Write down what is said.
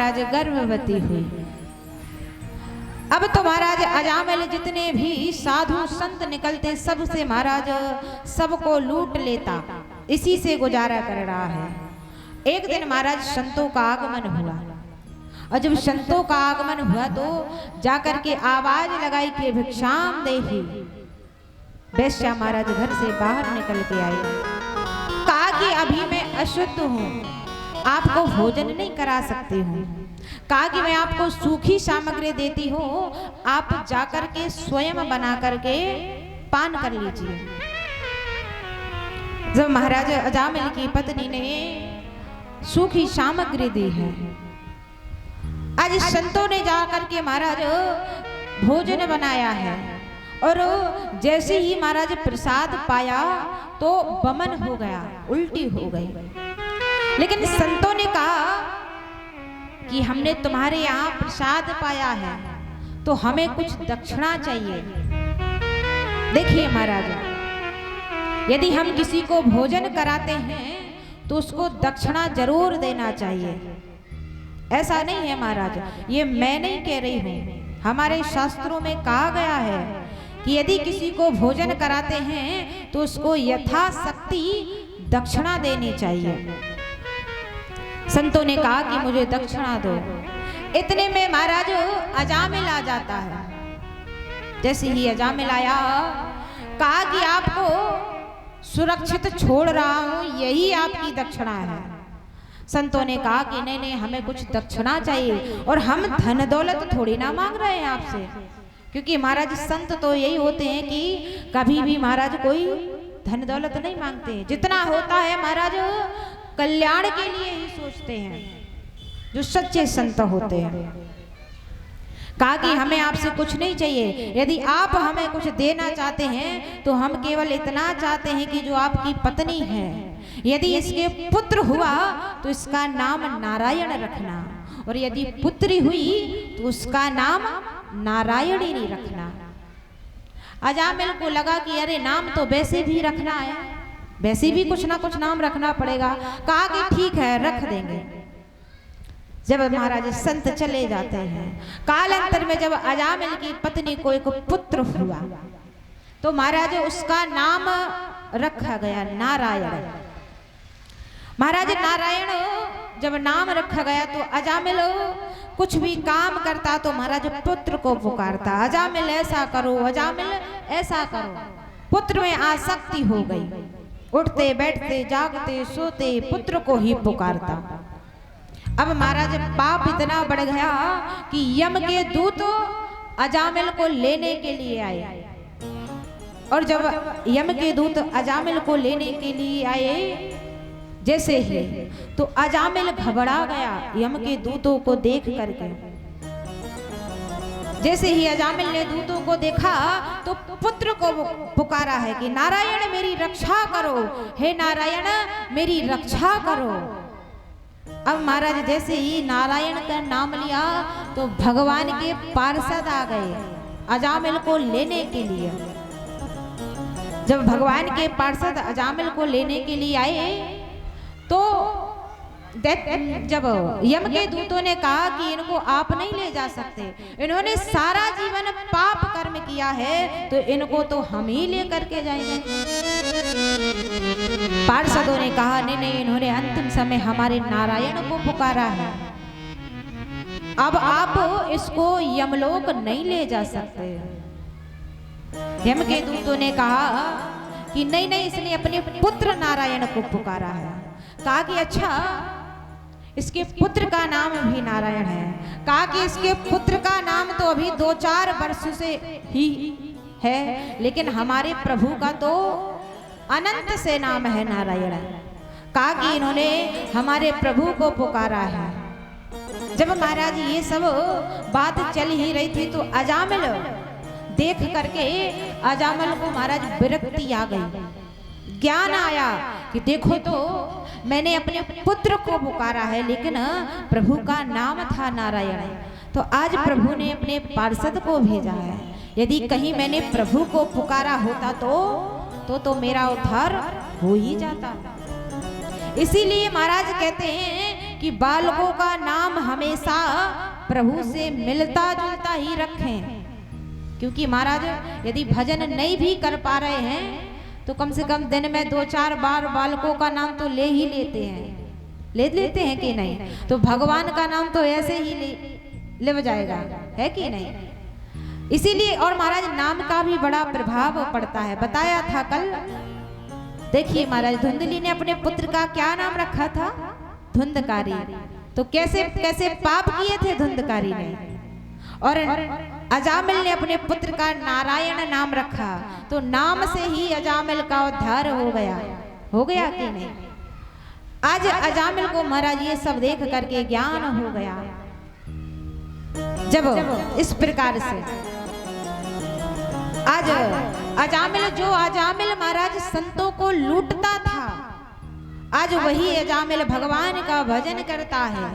महाराज गर्भवती हुई। अब तो महाराज अजामिल जितने भी साधु संत निकलते सबसे महाराज सबको लूट लेता, इसी से गुजारा कर रहा है। एक दिन महाराज संतों का आगमन हुआ, और जब संतों का आगमन हुआ तो जाकर के आवाज लगाई कि भिक्षाम देहि। वैश्या महाराज घर से बाहर निकल के आई, कहा कि अभी मैं अशुद्ध हूँ, आपको भोजन नहीं करा सकती हूँ। कहा कि मैं आपको सूखी सामग्री देती हूँ, आप जाकर के स्वयं बना करके पान कर लीजिए। जब महाराज अजामिल की पत्नी ने सूखी सामग्री दी है, आज संतों ने जाकर के महाराज भोजन बनाया है, और जैसे ही महाराज प्रसाद पाया तो बमन हो गया, उल्टी हो गई। लेकिन संतों ने कहा कि हमने तुम्हारे यहाँ प्रसाद पाया है तो हमें कुछ दक्षिणा चाहिए। देखिए महाराज, यदि हम किसी को भोजन कराते हैं तो उसको दक्षिणा जरूर देना चाहिए। ऐसा नहीं है महाराज, ये मैं नहीं कह रही हूँ, हमारे शास्त्रों में कहा गया है कि यदि किसी को भोजन कराते हैं तो उसको यथाशक्ति दक्षिणा देनी चाहिए। संतों ने कहा कि मुझे दक्षिणा दो। इतने में महाराज अजामिल आ जाता है। जैसे ही अजामिल आया, कहा कि आपको सुरक्षित छोड़ रहा हूं, यही आपकी दक्षिणा है। संतों ने कहा कि नहीं नहीं, हमें कुछ दक्षिणा चाहिए, और हम धन दौलत थोड़ी ना मांग रहे हैं आपसे, क्योंकि महाराज संत तो यही होते हैं कि कभी भी महाराज कोई धन दौलत नहीं मांगते। जितना होता है महाराज कल्याण के लिए ही सोचते हैं, जो सच्चे संत होते हैं। कहा कि हमें आपसे कुछ नहीं चाहिए, यदि आप हमें कुछ देना चाहते हैं तो हम केवल इतना चाहते हैं कि जो आपकी पत्नी है, यदि इसके पुत्र हुआ तो इसका नाम नारायण रखना, और यदि पुत्री हुई तो उसका नाम नारायणी रखना। अजामिल को लगा कि अरे नाम तो वैसे भी रखना है, वैसे भी कुछ ना कुछ नाम रखना पड़ेगा। कहा कि ठीक है, रख देंगे। जब महाराज संत चले जाते हैं, कालांतर में जब अजामिल की पत्नी को एक पुत्र हुआ तो महाराज उसका नाम रखा गया नारायण। महाराज नारायण जब नाम रखा गया तो अजामिल कुछ भी काम करता तो महाराज पुत्र को पुकारता, अजामिल ऐसा करो, अजामिल ऐसा करो। पुत्र में आसक्ति हो गई, उठते बैठते जागते सोते पुत्र को ही पुकारता। अब महाराज पाप इतना बढ़ गया कि यम के दूत अजामिल को लेने के लिए आए, और जब यम के दूत अजामिल को लेने के लिए आए जैसे ही, तो अजामिल घबरा गया यम के दूतों को देख करके। जैसे ही अजामिल ने दूतों को देखा तो पुत्र को पुकारा है कि नारायण मेरी रक्षा करो, हे नारायण मेरी रक्षा करो। अब महाराज जैसे ही नारायण का नाम लिया तो भगवान के पार्षद आ गए अजामिल को लेने के लिए। जब भगवान के पार्षद अजामिल को लेने के लिए आए तो जब यम के दूतों ने कहा कि इनको आप नहीं ले जा सकते, इन्होंने सारा जीवन पाप कर्म किया है तो इनको तो हम ही ले करके जाएंगे। पार्षदों ने कहा नहीं नहीं, इन्होंने अंतिम समय हमारे नारायण को पुकारा है, अब आप इसको यमलोक नहीं ले जा सकते। यम के दूतों ने कहा कि नहीं नहीं, इसने अपने पुत्र नारायण को पुकारा है। कहा कि अच्छा, इसके पुत्र का नाम भी नारायण है। कहा कि इसके पुत्र का नाम तो अभी 2-4 वर्ष से ही है, लेकिन हमारे प्रभु का तो अनंत से नाम है नारायण। कहा कि इन्होंने हमारे प्रभु को पुकारा है। जब महाराज ये सब बात चल ही रही थी तो अजामिल देख करके अजामिल को महाराज विरक्ति आ गई, ज्ञान आया कि देखो तो मैंने अपने पुत्र को पुकारा है लेकिन प्रभु का नाम था नारायण, तो आज प्रभु ने अपने पार्षद को भेजा है। यदि कहीं मैंने प्रभु को पुकारा होता तो मेरा उद्धार हो ही जाता। इसीलिए महाराज कहते हैं कि बालकों का नाम हमेशा प्रभु से मिलता जुलता ही रखें, क्योंकि महाराज यदि भजन नहीं भी कर पा रहे हैं तो कम से कम दिन में 2-4 बार बालकों का नाम तो ले ही लेते हैं कि नहीं? तो भगवान का नाम तो ऐसे ही ले जाएगा, है कि नहीं? इसीलिए और महाराज नाम का भी बड़ा प्रभाव पड़ता है। बताया था कल, देखिए महाराज धुंधली ने अपने पुत्र का क्या नाम रखा था? धुंधकारी। तो कैसे कैसे पाप किए थे धुंधकारी ने। और अजामिल ने अपने पुत्र का नारायण नाम रखा, तो नाम से ही अजामिल का उद्धार हो गया कि नहीं? आज अजामिल को महाराज ये सब देख करके ज्ञान हो गया। जब इस प्रकार से आज अजामिल महाराज संतों को लूटता था, आज वही अजामिल भगवान का भजन करता है।